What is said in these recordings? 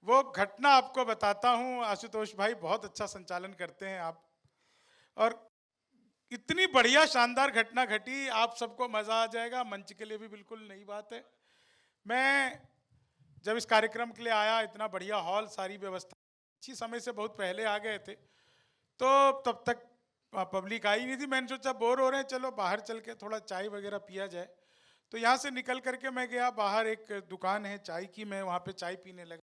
वो घटना आपको बताता हूं। आशुतोष भाई बहुत अच्छा संचालन करते हैं आप, और इतनी बढ़िया शानदार घटना घटी, आप सबको मजा आ जाएगा, मंच के लिए भी बिल्कुल नई बात है। मैं जब इस कार्यक्रम के लिए आया, इतना बढ़िया हॉल, सारी व्यवस्था, अच्छी समय से बहुत पहले आ गए थे, तो तब तक पब्लिक आई नहीं थी। मैंने सोचा बोर हो रहे हैं, चलो बाहर चल के थोड़ा चाय वगैरह पिया जाए। तो यहाँ से निकल करके मैं गया बाहर, एक दुकान है चाय की, मैं वहाँ पे चाय पीने लगा।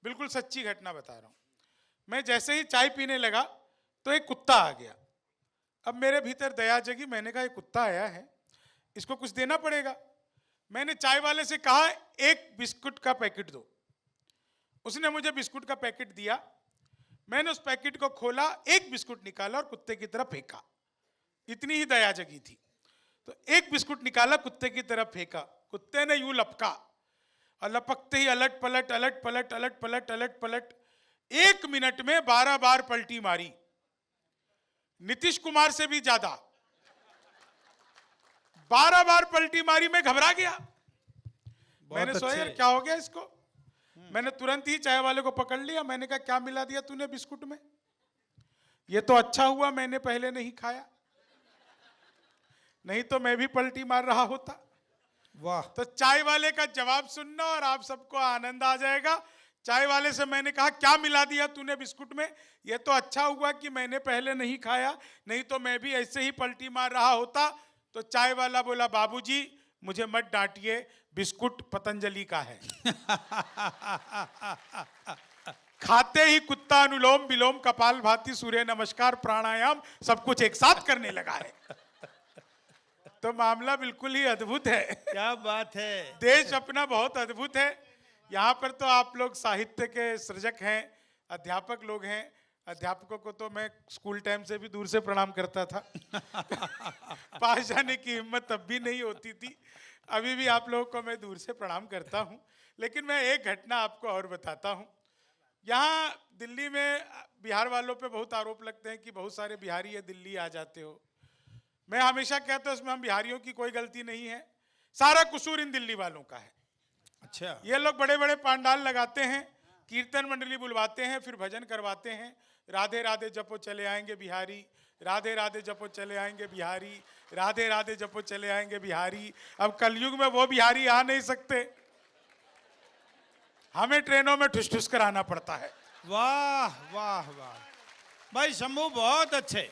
बिल्कुल सच्ची घटना बता रहा हूँ। मैं जैसे ही चाय पीने लगा तो एक कुत्ता आ गया। अब मेरे भीतर दया जगी, मैंने कहा ये कुत्ता आया है, इसको कुछ देना पड़ेगा। मैंने चाय वाले से कहा एक बिस्कुट का पैकेट दो। उसने मुझे बिस्कुट का पैकेट दिया। मैंने उस पैकेट को खोला, एक बिस्कुट निकाला और कुत्ते की तरफ फेंका। इतनी ही दया जगी थी। तो एक बिस्कुट निकाला, कुत्ते की तरफ फेंका, कुत्ते ने यूं लपका, और लपकते ही अलट पलट अलट पलट अलट पलट अलट पलट, 1 मिनट में 12 बार पलटी मारी। नीतीश कुमार से भी ज्यादा 12 बार पलटी मारी। मैं घबरा गया। मैंने सोचा यार क्या हो गया इसको। मैंने तुरंत ही चाय वाले को पकड़ लिया। मैंने कहा क्या मिला दिया तूने बिस्कुट में? ये तो अच्छा हुआ मैंने पहले नहीं खाया, नहीं तो मैं भी पलटी मार रहा होता। वाह। तो चाय वाले का जवाब सुनना और आप सबको आनंद आ जाएगा। चाय वाले से मैंने कहा क्या मिला दिया तूने बिस्कुट में? ये तो अच्छा हुआ कि मैंने पहले नहीं खाया, नहीं तो मैं भी ऐसे ही पलटी मार रहा होता। तो चाय वाला बोला बाबूजी मुझे मत डांटिए, बिस्कुट पतंजलि का है। खाते ही कुत्ता अनुलोम विलोम कपाल भाती सूर्य नमस्कार प्राणायाम सब कुछ एक साथ करने लगा है। तो मामला बिल्कुल ही अद्भुत है। क्या बात है। देश अपना बहुत अद्भुत है। यहाँ पर तो आप लोग साहित्य के सृजक हैं, अध्यापक लोग हैं। अध्यापकों को तो मैं स्कूल टाइम से भी दूर से प्रणाम करता था। पास जाने की हिम्मत तब भी नहीं होती थी, अभी भी आप लोगों को मैं दूर से प्रणाम करता हूँ। लेकिन मैं एक घटना आपको और बताता हूँ। यहाँ दिल्ली में बिहार वालों पे बहुत आरोप लगते हैं कि बहुत सारे बिहारी है दिल्ली आ जाते हो। मैं हमेशा कहता हूँ इसमें हम बिहारियों की कोई गलती नहीं है, सारा कसूर इन दिल्ली वालों का है। अच्छा। ये लोग बड़े बड़े पंडाल लगाते हैं, कीर्तन मंडली बुलवाते हैं, फिर भजन करवाते हैं, राधे राधे जपो चले आएंगे बिहारी, राधे राधे जपो चले आएंगे बिहारी, राधे राधे जपो चले आएंगे बिहारी। अब कलयुग में वो बिहारी आ नहीं सकते, हमें ट्रेनों में ठुस ठुस कर आना पड़ता है। वाह वाह वाह भाई शंभू, बहुत अच्छे।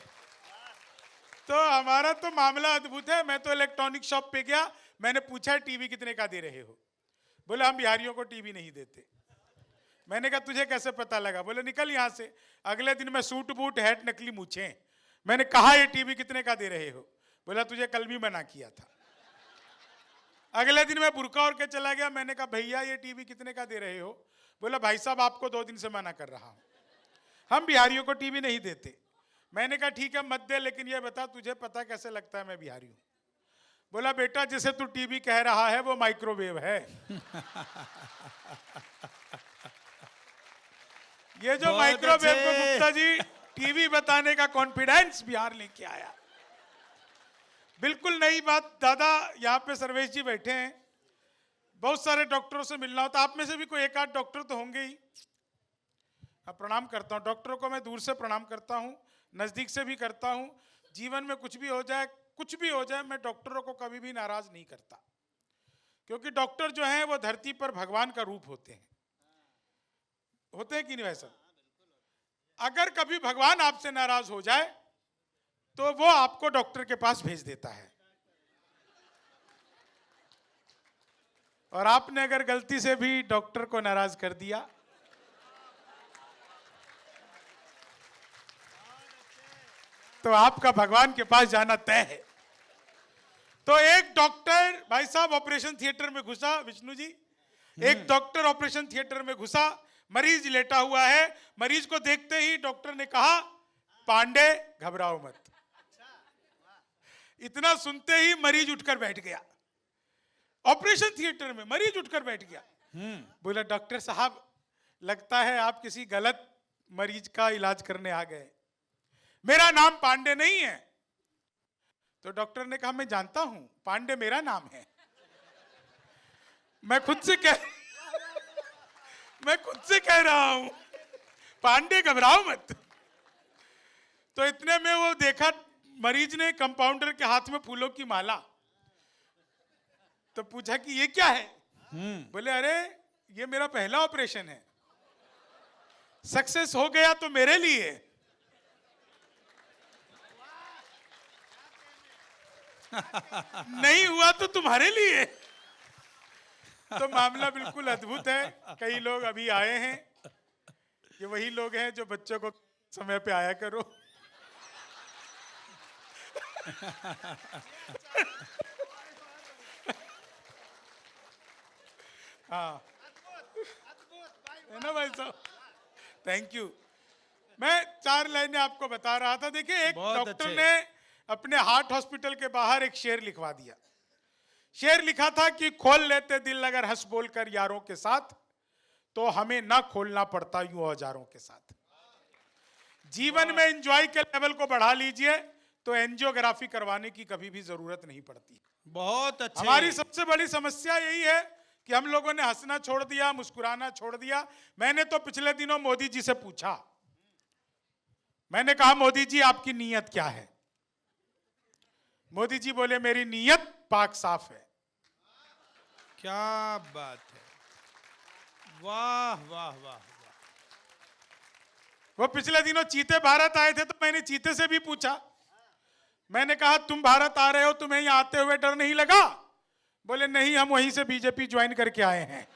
तो हमारा तो मामला अद्भुत है। मैं तो इलेक्ट्रॉनिक शॉप पे गया, मैंने पूछा टीवी कितने का दे रहे हो? बोले हम बिहारियों को टीवी नहीं देते। मैंने कहा तुझे कैसे पता लगा? बोले निकल यहां से। अगले दिन मैं सूट बूट हैट नकली मूछें। मैंने कहा ये टीवी कितने का दे रहे हो? बोला तुझे कल भी मना किया था। अगले दिन मैं बुर्का ओढ़ के चला गया। मैंने कहा भैया ये टीवी कितने का दे रहे हो? बोला भाई साहब आपको 2 दिन से मना कर रहा हूं, हम बिहारियों को टीवी नहीं देते। मैंने कहा ठीक है मत दे, लेकिन ये बता तुझे पता कैसे लगता है मैं बिहारी हूं? बोला बेटा जिसे तू टीवी कह रहा है वो माइक्रोवेव है। ये जो माइक्रोवेव को गुप्ता जी टीवी बताने का कॉन्फिडेंस बिहार लेके आया, बिल्कुल नई बात। दादा यहाँ पे सर्वेश जी बैठे हैं, बहुत सारे डॉक्टरों से मिलना होता, आप में से भी कोई एक आध डॉक्टर तो होंगे ही। प्रणाम करता हूँ डॉक्टरों को, मैं दूर से प्रणाम करता हूँ, नजदीक से भी करता हूँ। जीवन में कुछ भी हो जाए, कुछ भी हो जाए, मैं डॉक्टरों को कभी भी नाराज नहीं करता, क्योंकि डॉक्टर जो हैं वो धरती पर भगवान का रूप होते हैं। होते हैं कि नहीं वैसा? अगर कभी भगवान आपसे नाराज हो जाए तो वो आपको डॉक्टर के पास भेज देता है। और आपने अगर गलती से भी डॉक्टर को नाराज कर दिया तो आपका भगवान के पास जाना तय है। तो एक डॉक्टर भाई साहब ऑपरेशन थिएटर में घुसा, विष्णु जी, एक डॉक्टर ऑपरेशन थिएटर में घुसा, मरीज लेटा हुआ है। मरीज को देखते ही डॉक्टर ने कहा पांडे घबराओ मत। इतना सुनते ही मरीज उठकर बैठ गया। ऑपरेशन थिएटर में मरीज उठकर बैठ गया। बोला डॉक्टर साहब लगता है आप किसी गलत मरीज का इलाज करने आ गए, मेरा नाम पांडे नहीं है। तो डॉक्टर ने कहा मैं जानता हूं, पांडे मेरा नाम है। मैं खुद से कह मैं खुद से कह रहा हूं, पांडे घबराओ मत। तो इतने में वो देखा मरीज ने कंपाउंडर के हाथ में फूलों की माला, तो पूछा कि ये क्या है? बोले अरे ये मेरा पहला ऑपरेशन है, सक्सेस हो गया तो मेरे लिए, नहीं हुआ तो तुम्हारे लिए। तो मामला बिल्कुल अद्भुत है। कई लोग अभी आए हैं, ये वही लोग हैं जो बच्चों को समय पे आया करो। हाँ, है ना भाई साहब? Thank you. मैं 4 लाइनें आपको बता रहा था। देखिए, एक बहुत डॉक्टर अच्छे। ने अपने हार्ट हॉस्पिटल के बाहर एक शेर लिखवा दिया। शेर लिखा था कि खोल लेते दिल अगर हंस बोल कर यारों के साथ, तो हमें ना खोलना पड़ता यूं औजारों के साथ। जीवन में एंजॉय के लेवल को बढ़ा लीजिए तो एंजियोग्राफी करवाने की कभी भी जरूरत नहीं पड़ती। बहुत अच्छे। हमारी सबसे बड़ी समस्या यही है कि हम लोगों ने हंसना छोड़ दिया, मुस्कुराना छोड़ दिया। मैंने तो पिछले दिनों मोदी जी से पूछा, मैंने कहा मोदी जी आपकी नीयत क्या है? मोदी जी बोले मेरी नीयत पाक साफ है। क्या बात है, वाह वाह वाह वाह। वो पिछले दिनों चीते भारत आए थे, तो मैंने चीते से भी पूछा, मैंने कहा तुम भारत आ रहे हो, तुम्हें यहाँ आते हुए डर नहीं लगा? बोले नहीं, हम वहीं से बीजेपी ज्वाइन करके आए हैं।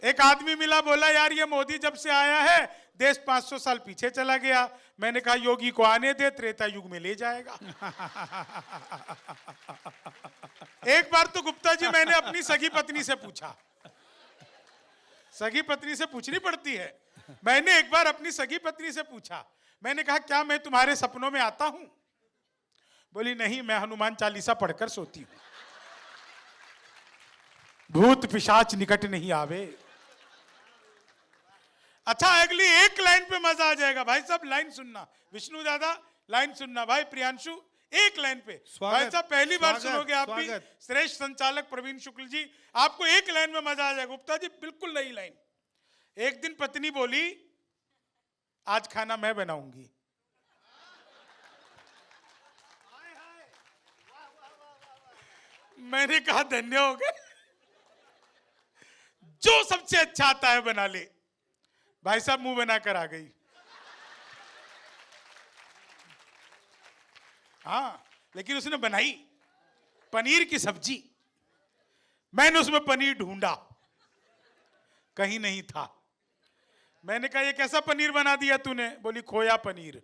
एक आदमी मिला, बोला यार ये मोदी जब से आया है देश 500 साल पीछे चला गया। मैंने कहा योगी को आने दे, त्रेता युग में ले जाएगा। एक बार तो गुप्ता जी मैंने अपनी सगी पत्नी से पूछा, सगी पत्नी से पूछनी पड़ती है, मैंने एक बार अपनी सगी पत्नी से पूछा, मैंने कहा क्या मैं तुम्हारे सपनों में आता हूं? बोली नहीं, मैं हनुमान चालीसा पढ़कर सोती हूं, भूत पिशाच निकट नहीं आवे। अच्छा, अगली एक लाइन पे मजा आ जाएगा भाई साहब, लाइन सुनना। विष्णु दादा लाइन सुनना, भाई प्रियांशु एक लाइन पे। भाई साहब पहली बार सुनोगे आप भी। श्रेष्ठ संचालक प्रवीण शुक्ल जी, आपको एक लाइन में मजा आ जाएगा। गुप्ता जी बिल्कुल नई लाइन। एक दिन पत्नी बोली आज खाना मैं बनाऊंगी। मैंने कहा धन्य हो गए, जो सबसे अच्छा आता है बना ले। भाई साहब मुंह बनाकर आ गई। हाँ, लेकिन उसने बनाई पनीर की सब्जी। मैंने उसमें पनीर ढूंढा, कहीं नहीं था। मैंने कहा ये कैसा पनीर बना दिया तूने? बोली खोया पनीर।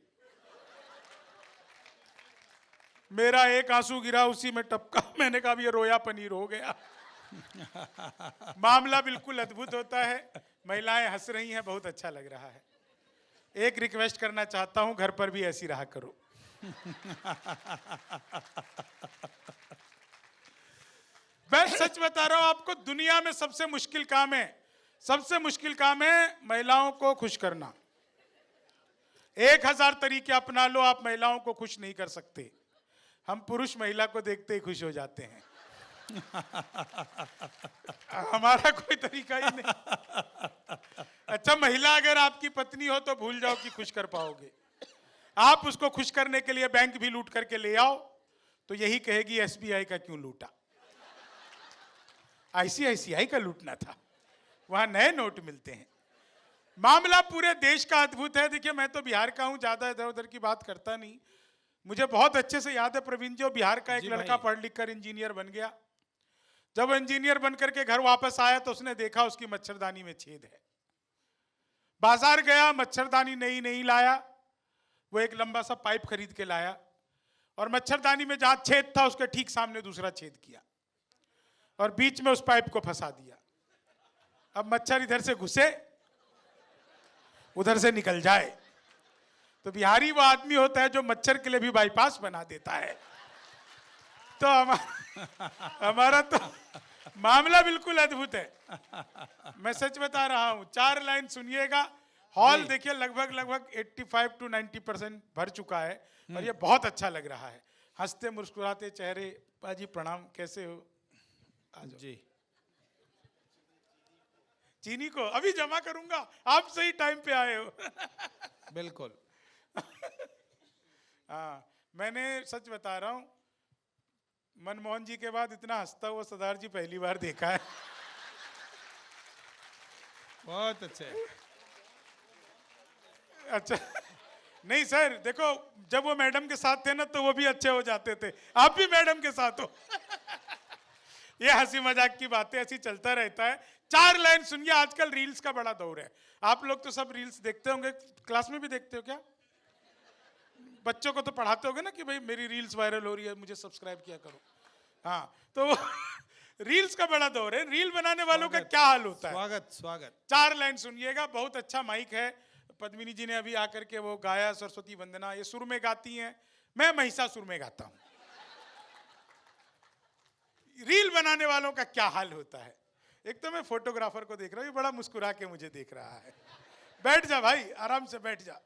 मेरा एक आंसू गिरा, उसी में टपका। मैंने कहा ये रोया पनीर हो गया। मामला बिल्कुल अद्भुत होता है। महिलाएं हंस रही हैं, बहुत अच्छा लग रहा है। एक रिक्वेस्ट करना चाहता हूं, घर पर भी ऐसी रहा करो। मैं सच बता रहा हूं आपको, दुनिया में सबसे मुश्किल काम है, सबसे मुश्किल काम है महिलाओं को खुश करना। 1000 तरीके अपना लो, आप महिलाओं को खुश नहीं कर सकते। हम पुरुष महिला को देखते ही खुश हो जाते हैं। हमारा कोई तरीका ही नहीं। अच्छा, महिला अगर आपकी पत्नी हो तो भूल जाओ कि खुश कर पाओगे। आप उसको खुश करने के लिए बैंक भी लूट करके ले आओ तो यही कहेगी एसबीआई का क्यों लूटा, आईसीआईसीआई का लूटना था, वहां नए नोट मिलते हैं। मामला पूरे देश का अद्भुत है। देखिए मैं तो बिहार का हूं, ज्यादा इधर उधर की बात करता नहीं। मुझे बहुत अच्छे से याद है प्रवीण जी, बिहार का एक लड़का पढ़ लिख कर इंजीनियर बन गया। जब इंजीनियर बनकर के घर वापस आया तो उसने देखा उसकी मच्छरदानी में छेद है। बाजार गया, मच्छरदानी नहीं लाया, वो एक लंबा सा पाइप खरीद के लाया और मच्छरदानी में जहां छेद था उसके ठीक सामने दूसरा छेद किया और बीच में उस पाइप को फंसा दिया। अब मच्छर इधर से घुसे उधर से निकल जाए। तो बिहारी वो आदमी होता है जो मच्छर के लिए भी बाईपास बना देता है। तो हमारा तो मामला बिल्कुल अद्भुत है। मैं सच बता रहा हूं, 4 लाइन सुनिएगा। हॉल देखिए लगभग 85 to 90% भर चुका है और ये बहुत अच्छा लग रहा है। हंसते मुस्कुराते चेहरे। पाजी प्रणाम, कैसे हो? जी चीनी को अभी जमा करूंगा, आप सही टाइम पे आए हो। बिल्कुल। हाँ, मैंने सच बता रहा हूं, मनमोहन जी के बाद इतना हंसता हुआ सरदार जी पहली बार देखा है। बहुत अच्छे। अच्छा, नहीं सर देखो, जब वो मैडम के साथ थे ना तो वो भी अच्छे हो जाते थे, आप भी मैडम के साथ हो। ये हंसी मजाक की बातें ऐसी चलता रहता है। 4 लाइन सुनिए, आजकल रील्स का बड़ा दौर है। आप लोग तो सब रील्स देखते होंगे, क्लास में भी देखते हो क्या? बच्चों को तो पढ़ाते होगे ना कि भाई मेरी रील्स वायरल हो रही है, मुझे सब्सक्राइब किया करो। हाँ, तो रील्स का बड़ा दौर है। रील बनाने वालों का क्या हाल होता है? स्वागत स्वागत। 4 लाइन सुनिएगा, बहुत अच्छा माइक है। पद्मिनी जी ने अभी आकर के वो गाया, सरस्वती वंदना, ये सुर में गाती हैं, मैं महिषासुर में गाता हूं। रील बनाने वालों का क्या हाल होता है? एक तो मैं फोटोग्राफर को देख रहा हूं, ये बड़ा मुस्कुरा के मुझे देख रहा है। बैठ जा भाई, आराम से बैठ जा।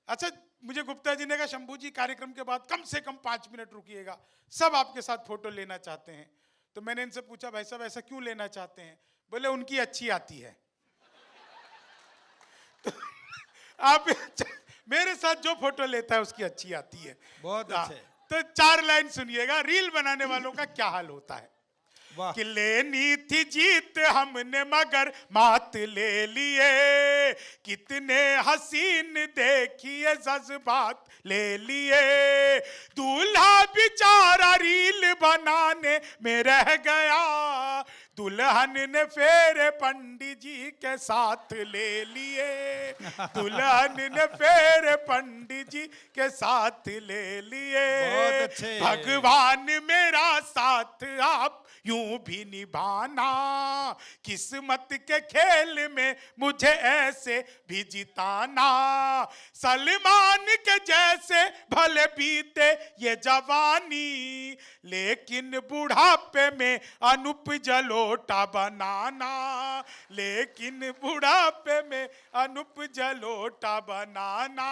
अच्छा, मुझे गुप्ता जी ने कहा शंभू जी कार्यक्रम के बाद कम से कम 5 मिनट रुकिएगा, सब आपके साथ फोटो लेना चाहते हैं। तो मैंने इनसे पूछा भाई साहब ऐसा क्यों लेना चाहते हैं? बोले उनकी अच्छी आती है। तो आप मेरे साथ जो फोटो लेता है उसकी अच्छी आती है। बहुत अच्छे। तो 4 लाइन सुनिएगा, रील बनाने वालों का क्या हाल होता है। वाह। कि लेनी थी जीत हमने मगर मात ले लिए, कितने हसीन देखिए जज्बात ले लिए, दूल्हा बेचारा रील बनाने में रह गया, दुल्हन ने फेरे पंडित जी के साथ ले लिए, दुल्हन ने फेरे पंडित जी के साथ ले लिए। बहुत अच्छे। भगवान मेरा साथ आप यूं भी निभाना, किस्मत के खेल में मुझे ऐसे भी जिताना, सलमान के जैसे भले बीते ये जवानी, लेकिन बुढ़ापे में अनूप जलोटा बनाना, लेकिन बुढ़ापे में अनूप जलोटा बनाना।